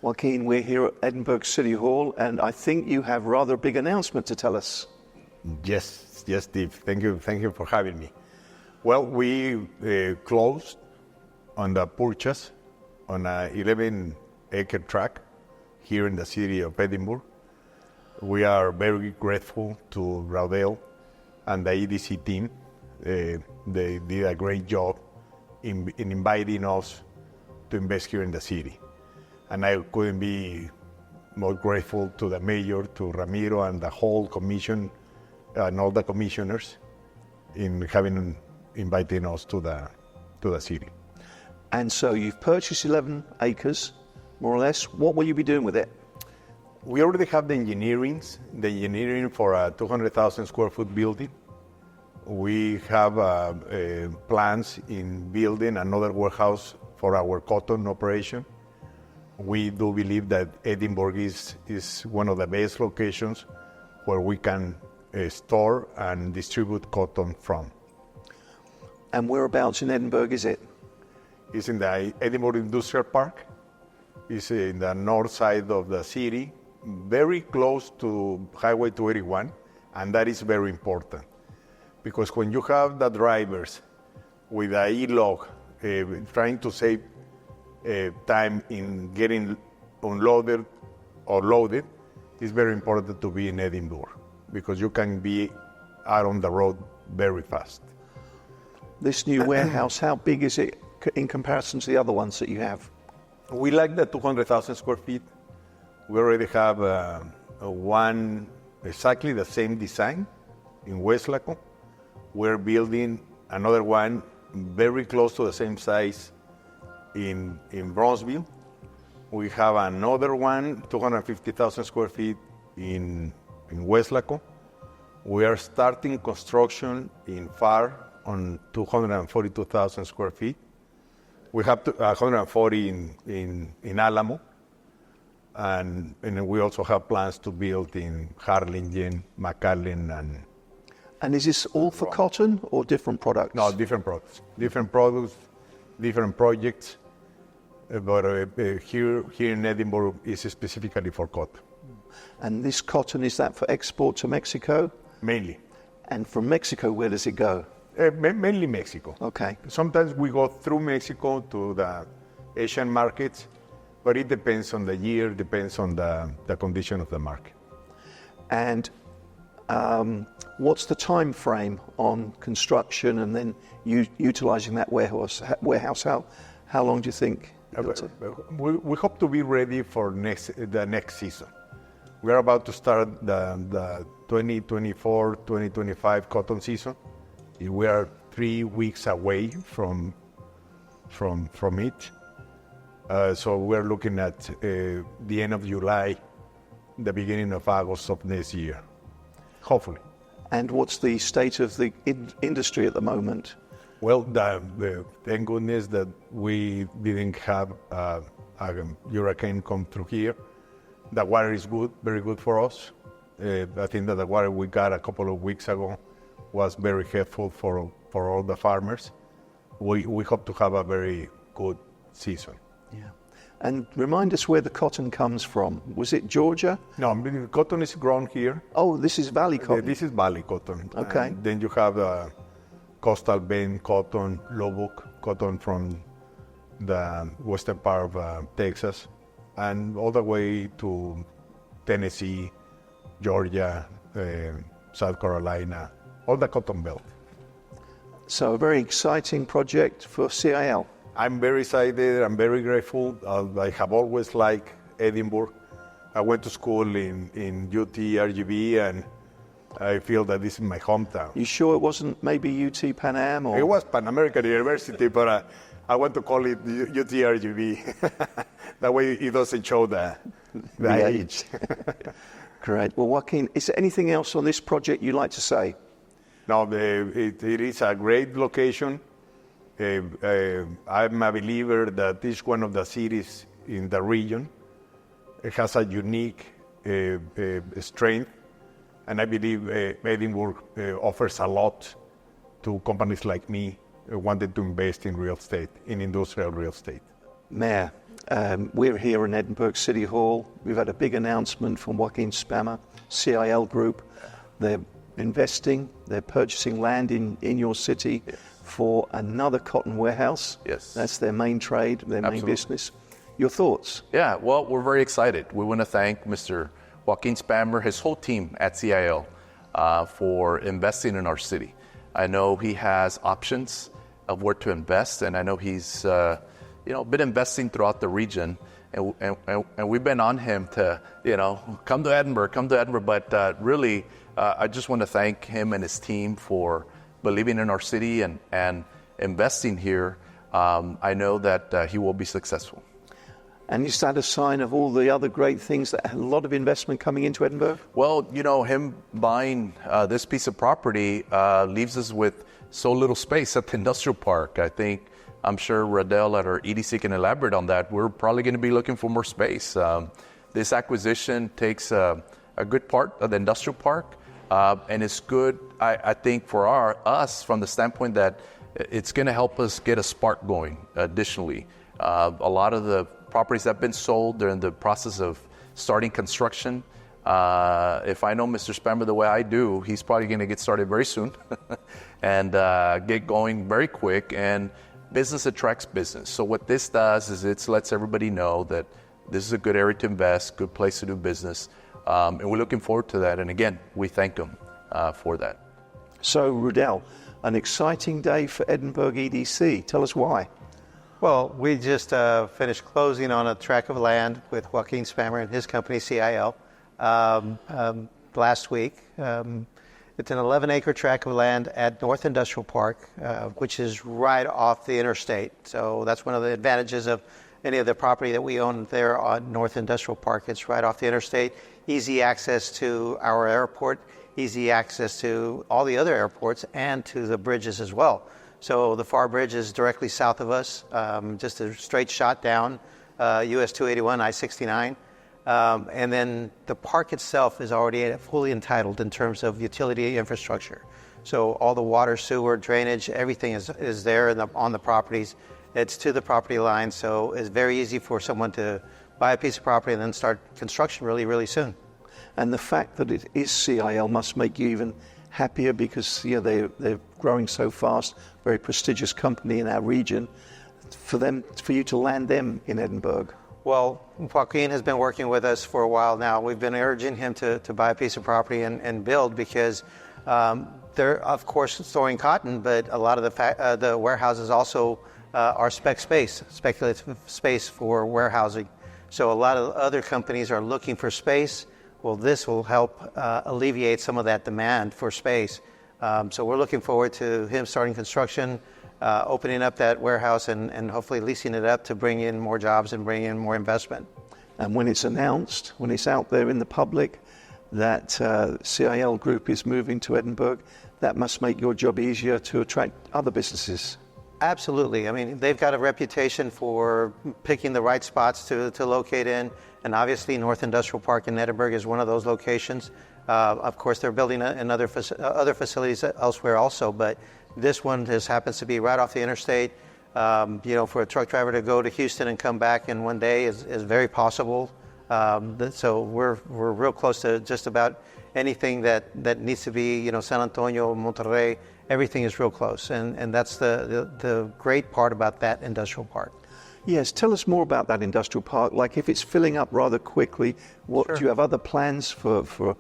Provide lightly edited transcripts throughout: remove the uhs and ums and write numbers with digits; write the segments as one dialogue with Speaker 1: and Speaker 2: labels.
Speaker 1: Joaquin, we're here at Edinburgh City Hall, and I think you have rather a big announcement to tell us.
Speaker 2: Yes, Steve. Thank you for having me. Well, we closed on the purchase on a 11-acre tract here in the city of Edinburgh. We are very grateful to Raudel and the EDC team. They did a great job in inviting us to invest here in the city. And I couldn't be more grateful to the mayor, to Ramiro, and the whole commission, and all the commissioners in inviting us to the city.
Speaker 1: And so you've purchased 11 acres, more or less. What will you be doing with it?
Speaker 2: We already have the engineering for a 200,000 square foot building. We have plans in building another warehouse for our cotton operation. We do believe that Edinburgh is one of the best locations where we can store and distribute cotton from.
Speaker 1: And whereabouts in Edinburgh is it?
Speaker 2: It's in the Edinburgh Industrial Park. It's in the north side of the city, very close to Highway 281, and that is very important. Because when you have the drivers with the e-log trying to save time in getting unloaded or loaded, it's very important to be in Edinburgh because you can be out on the road very fast.
Speaker 1: This new warehouse, how big is it in comparison to the other ones that you have?
Speaker 2: We like the 200,000 square feet. We already have one exactly the same design in Westlaco. We're building another one very close to the same size in Bronzeville. We have another one, 250,000 square feet in Westlaco. We are starting construction in FAR on 242,000 square feet. We have 140 in Alamo, and we also have plans to build in Harlingen, McAllen,
Speaker 1: And is this all for cotton or different products?
Speaker 2: No, different products. Different products, different projects. But here in Edinburgh is specifically for cotton.
Speaker 1: And this cotton, is that for export to Mexico?
Speaker 2: Mainly.
Speaker 1: And from Mexico, where does it go?
Speaker 2: Mainly Mexico.
Speaker 1: Okay.
Speaker 2: Sometimes we go through Mexico to the Asian markets, but it depends on the year, depends on the condition of the market.
Speaker 1: And what's the time frame on construction and then utilizing that warehouse? How long do you think?
Speaker 2: We hope to be ready for the next season. We are about to start the 2024-2025 cotton season. We are 3 weeks away from it. So we're looking at the end of July, the beginning of August of next year, hopefully. And
Speaker 1: what's the state of the industry at the moment?
Speaker 2: Well, thank goodness that we didn't have a hurricane come through here. The water is good, very good for us. I think that the water we got a couple of weeks ago was very helpful for all the farmers. We hope to have a very good season.
Speaker 1: Yeah. And remind us where the cotton comes from. Was it Georgia?
Speaker 2: No, the cotton is grown here.
Speaker 1: Oh, this is Valley cotton.
Speaker 2: This is Valley cotton.
Speaker 1: Okay.
Speaker 2: And then you have Coastal Bend cotton, Lubbock cotton from the western part of Texas, and all the way to Tennessee, Georgia, South Carolina, all the cotton belt.
Speaker 1: So a very exciting project for CIL.
Speaker 2: I'm very excited. I'm very grateful. I have always liked Edinburgh. I went to school in UT RGV, and I feel that this is my hometown.
Speaker 1: You sure it wasn't maybe UT Pan Am? Or?
Speaker 2: It was Pan American University, but I want to call it UT RGV. That way it doesn't show the age.
Speaker 1: Great. Well, Joaquin, is there anything else on this project you'd like to say?
Speaker 2: No, it is a great location. I'm a believer that it's one of the cities in the region. It has a unique strength, and I believe Edinburgh offers a lot to companies like me who wanted to invest in real estate, in industrial real estate.
Speaker 1: Mayor, We're here in Edinburgh City Hall. We've had a big announcement from Joaquin Spammer, CIL Group. They're investing, they're purchasing land in your city for another cotton warehouse.
Speaker 3: Yes.
Speaker 1: That's their main trade, their main
Speaker 3: Absolutely.
Speaker 1: business. Your thoughts?
Speaker 3: Yeah, well, we're very excited. We want to thank Mr. Joaquin Spammer, his whole team at CIL, for investing in our city. I know he has options of where to invest, and I know he's been investing throughout the region, and we've been on him to come to Edinburgh. But really, I just want to thank him and his team for believing in our city and investing here. I know that he will be successful.
Speaker 1: And is that a sign of all the other great things, that a lot of investment coming into Edinburgh?
Speaker 3: Well, him buying this piece of property leaves us with so little space at the industrial park. I'm sure Radel at our EDC can elaborate on that. We're probably going to be looking for more space. This acquisition takes a good part of the industrial park, and it's good, I think, for us from the standpoint that it's going to help us get a spark going additionally. A lot of the properties that have been sold, they're in the process of starting construction. If I know Mr. Spammer the way I do, he's probably going to get started very soon and get going very quick. And business attracts business. So what this does is it lets everybody know that this is a good area to invest, good place to do business. And we're looking forward to that. And again, we thank him for that.
Speaker 1: So, Rudel, an exciting day for Edinburgh EDC. Tell us why.
Speaker 4: Well, we just finished closing on a tract of land with Joaquin Spammer and his company, CIL, last week. It's an 11-acre tract of land at North Industrial Park, which is right off the interstate. So that's one of the advantages of any of the property that we own there on North Industrial Park. It's right off the interstate, easy access to our airport, easy access to all the other airports and to the bridges as well. So the Far Bridge is directly south of us, just a straight shot down, US 281, I-69. And then the park itself is already fully entitled in terms of utility infrastructure. So all the water, sewer, drainage, everything is there on the properties. It's to the property line, so it's very easy for someone to buy a piece of property and then start construction really, really soon.
Speaker 1: And the fact that it is CIL must make you even happier because they're growing so fast, very prestigious company in our region. For you to land them in Edinburgh.
Speaker 4: Well, Joaquin has been working with us for a while now. We've been urging him to buy a piece of property and build because they're, of course, storing cotton, but a lot of the warehouses also are speculative space for warehousing. So a lot of other companies are looking for space. Well, this will help alleviate some of that demand for space. So we're looking forward to him starting construction, opening up that warehouse and hopefully leasing it up to bring in more jobs and bring in more investment.
Speaker 1: And when it's announced, when it's out there in the public that CIL Group is moving to Edinburgh, that must make your job easier to attract other businesses.
Speaker 4: Absolutely. I mean, they've got a reputation for picking the right spots to locate in. And obviously, North Industrial Park in Edinburgh is one of those locations. Of course, they're building in other facilities elsewhere also, but this one just happens to be right off the interstate. For a truck driver to go to Houston and come back in one day is very possible. So we're real close to just about anything that needs to be, San Antonio, Monterrey, everything is real close. And that's the great part about that industrial park.
Speaker 1: Yes, tell us more about that industrial park. Like if it's filling up rather quickly,
Speaker 4: Sure.
Speaker 1: Do you have other plans for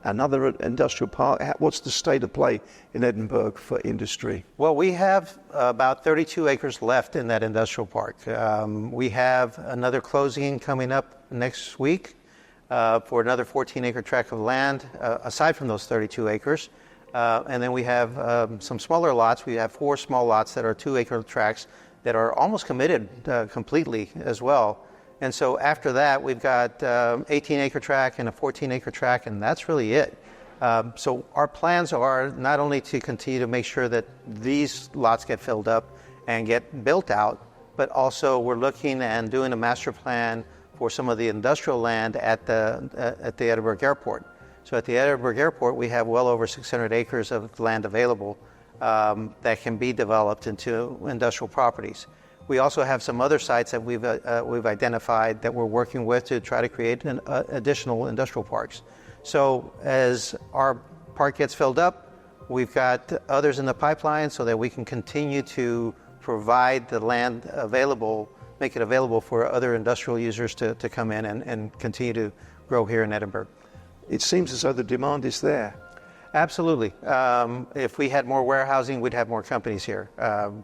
Speaker 1: another industrial park? What's the state of play in Edinburgh for industry?
Speaker 4: Well, we have about 32 acres left in that industrial park. We have another closing coming up next week for another 14-acre tract of land, aside from those 32 acres. And then we have some smaller lots. We have 4 small lots that are 2-acre tracts that are almost committed completely as well. And so after that, we've got 18-acre tract and a 14-acre tract, and that's really it. So our plans are not only to continue to make sure that these lots get filled up and get built out, but also we're looking and doing a master plan for some of the industrial land at the Edinburgh Airport. So at the Edinburgh Airport, we have well over 600 acres of land available that can be developed into industrial properties. We also have some other sites that we've identified that we're working with to try to create additional industrial parks. So as our park gets filled up, we've got others in the pipeline so that we can continue to provide the land available, make it available for other industrial users to come in and continue to grow here in Edinburgh.
Speaker 1: It seems as though the demand is there.
Speaker 4: Absolutely. If we had more warehousing, we'd have more companies here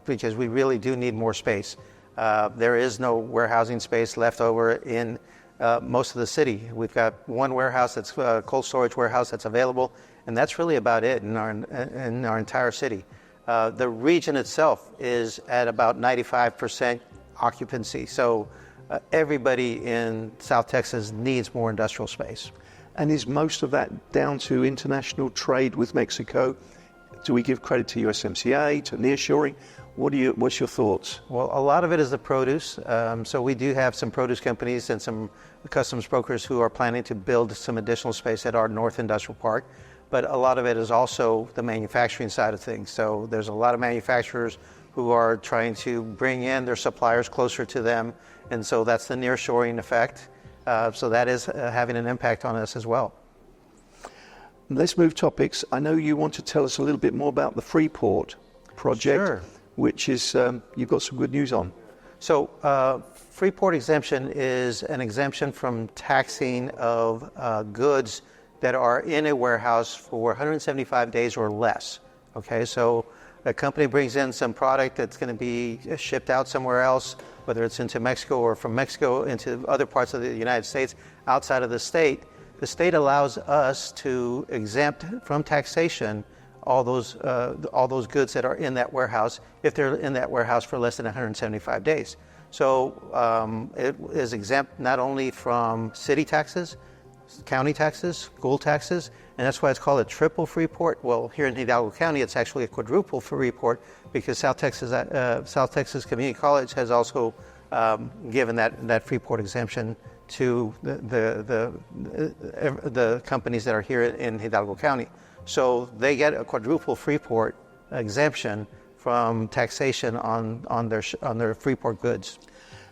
Speaker 4: because we really do need more space. There is no warehousing space left over in most of the city. We've got one warehouse that's a cold storage warehouse that's available, and that's really about it in our entire city. The region itself is at about 95% occupancy, so everybody in South Texas needs more industrial space.
Speaker 1: And is most of that down to international trade with Mexico? Do we give credit to USMCA, to nearshoring? What's your thoughts?
Speaker 4: Well, a lot of it is the produce. So we do have some produce companies and some customs brokers who are planning to build some additional space at our North Industrial Park. But a lot of it is also the manufacturing side of things. So there's a lot of manufacturers who are trying to bring in their suppliers closer to them. And so that's the nearshoring effect. So that is having an impact on us as well.
Speaker 1: Let's move topics. I know you want to tell us a little bit more about the Freeport project,
Speaker 4: Sure.
Speaker 1: which is you've got some good news on.
Speaker 4: So Freeport exemption is an exemption from taxing of goods that are in a warehouse for 175 days or less. Okay, so a company brings in some product that's going to be shipped out somewhere else, whether it's into Mexico or from Mexico into other parts of the United States outside of the state. The state allows us to exempt from taxation all those goods that are in that warehouse if they're in that warehouse for less than 175 days. So it is exempt not only from city taxes, county taxes, school taxes, and that's why it's called a triple Freeport. Well, here in Hidalgo County, it's actually a quadruple Freeport because South Texas Community College has also given that Freeport exemption to the companies that are here in Hidalgo County. So they get a quadruple Freeport exemption from taxation on their Freeport goods.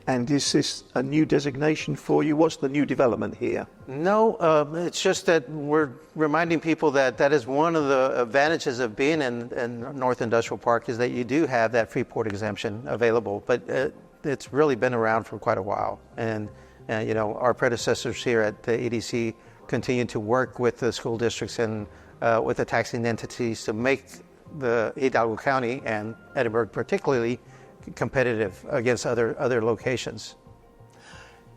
Speaker 1: And is this a new designation for you? What's the new development here?
Speaker 4: No, it's just that we're reminding people that is one of the advantages of being in North Industrial Park is that you do have that Freeport exemption available. But it's really been around for quite a while. And our predecessors here at the EDC continue to work with the school districts and with the taxing entities to make the Hidalgo County and Edinburgh particularly competitive against other locations.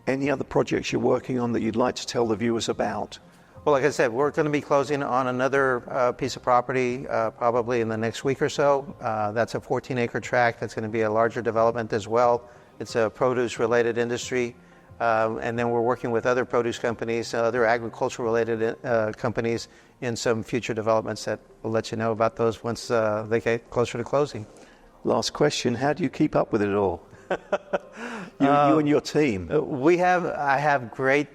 Speaker 1: Any other projects you're working on that you'd like to tell the viewers about?
Speaker 4: Well, like I said, we're going to be closing on another piece of property probably in the next week or so. That's a 14-acre tract. That's going to be a larger development as well. It's a produce-related industry. And then we're working with other produce companies, other agriculture-related companies in some future developments that we'll let you know about those once they get closer to closing.
Speaker 1: Last question, how do you keep up with it all? You and your team.
Speaker 4: I have great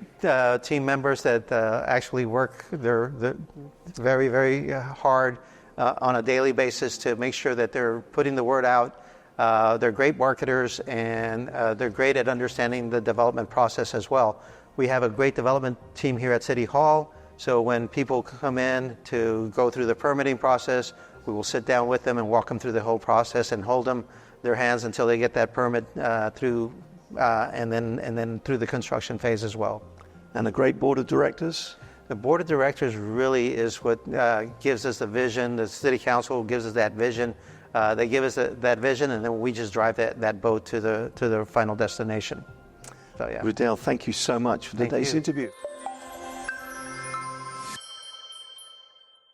Speaker 4: team members that actually work they're very, very hard on a daily basis to make sure that they're putting the word out. They're great marketers, and they're great at understanding the development process as well. We have a great development team here at City Hall, so when people come in to go through the permitting process, we will sit down with them and walk them through the whole process and hold their hands until they get that permit through, and then through the construction phase as well.
Speaker 1: And a great board of directors?
Speaker 4: The board of directors really is what gives us the vision. The city council gives us that vision. They give us that vision, and then we just drive that boat to the final destination. So yeah.
Speaker 1: Riddell, thank you so much for today's interview.